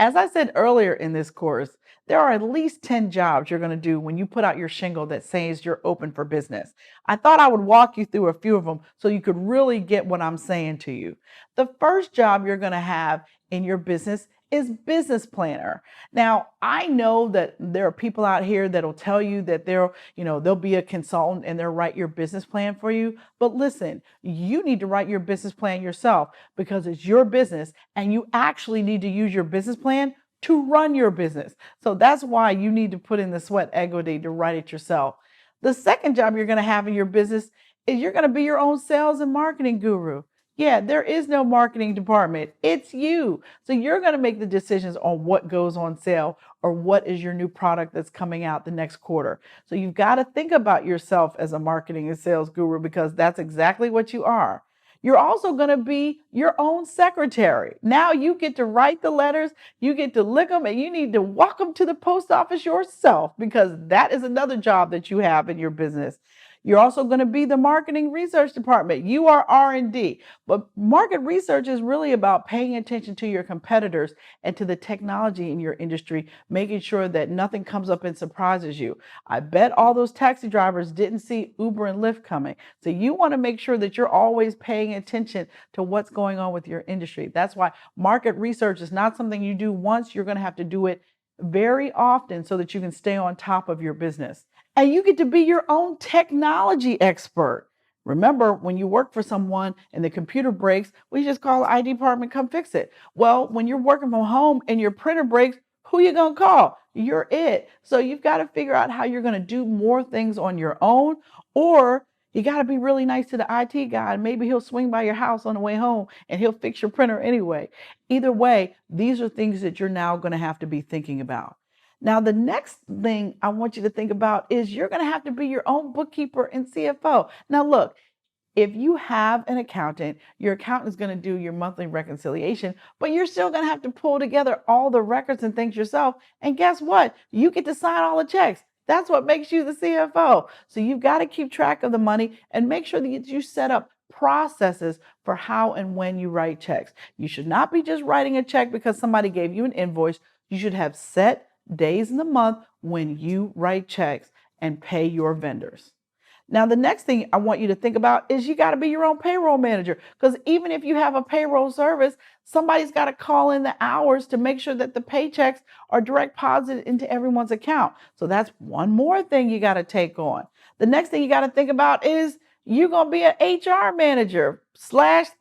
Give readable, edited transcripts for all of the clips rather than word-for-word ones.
As I said earlier in this course, there are at least 10 jobs you're going to do when you put out your shingle that says you're open for business. I thought I would walk you through a few of them so you could really get what I'm saying to you. The first job you're going to have in your business is business planner. Now, I know that there are people out here that'll tell you that they'll be a consultant and they'll write your business plan for you. But listen, you need to write your business plan yourself because it's your business and you actually need to use your business plan to run your business. So that's why you need to put in the sweat equity to write it yourself. The second job you're going to have in your business is you're going to be your own sales and marketing guru. Yeah, there is no marketing department. It's you. So you're going to make the decisions on what goes on sale or what is your new product that's coming out the next quarter. So you've got to think about yourself as a marketing and sales guru because that's exactly what you are. You're also going to be your own secretary. Now you get to write the letters, you get to lick them, and you need to walk them to the post office yourself because that is another job that you have in your business. You're also going to be the marketing research department. You are R&D, but market research is really about paying attention to your competitors and to the technology in your industry, making sure that nothing comes up and surprises you. I bet all those taxi drivers didn't see Uber and Lyft coming. So you want to make sure that you're always paying attention to what's going on with your industry. That's why market research is not something you do once. You're going to have to do it very often so that you can stay on top of your business. And you get to be your own technology expert. Remember, when you work for someone and the computer breaks, we just call the IT department, come fix it. Well, when you're working from home and your printer breaks, who you going to call? You're it. So you've got to figure out how you're going to do more things on your own, or you got to be really nice to the IT guy. Maybe he'll swing by your house on the way home and he'll fix your printer anyway. Either way, these are things that you're now going to have to be thinking about. Now, the next thing I want you to think about is you're going to have to be your own bookkeeper and CFO. Now, look, if you have an accountant, your accountant is going to do your monthly reconciliation, but you're still going to have to pull together all the records and things yourself. And guess what? You get to sign all the checks. That's what makes you the CFO. So you've got to keep track of the money and make sure that you set up processes for how and when you write checks. You should not be just writing a check because somebody gave you an invoice. You should have set days in the month when you write checks and pay your vendors. Now, the next thing I want you to think about is you got to be your own payroll manager, because even if you have a payroll service, somebody's got to call in the hours to make sure that the paychecks are direct deposited into everyone's account. So that's one more thing you got to take on. The next thing you got to think about is you're going to be an HR manager /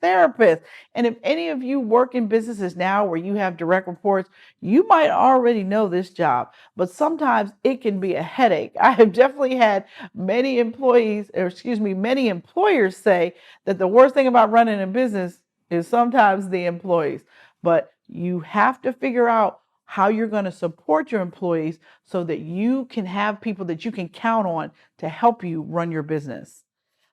therapist. And if any of you work in businesses now where you have direct reports, you might already know this job, but sometimes it can be a headache. I have definitely had many employers say that the worst thing about running a business is sometimes the employees. But you have to figure out how you're going to support your employees so that you can have people that you can count on to help you run your business.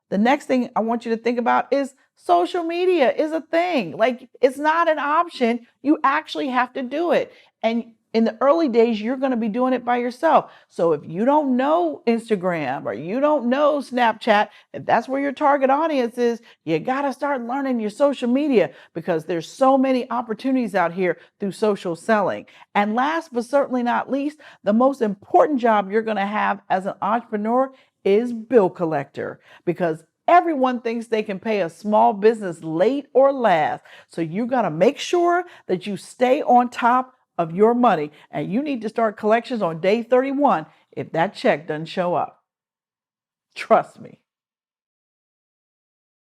The next thing I want you to think about is social media is a thing. Like, it's not an option. You actually have to do it. And in the early days, you're going to be doing it by yourself. So if you don't know Instagram or you don't know Snapchat, if that's where your target audience is, you got to start learning your social media because there's so many opportunities out here through social selling. And last but certainly not least, the most important job you're going to have as an entrepreneur is bill collector, because everyone thinks they can pay a small business late or last. So you got to make sure that you stay on top of your money, and you need to start collections on day 31 if that check doesn't show up. Trust me.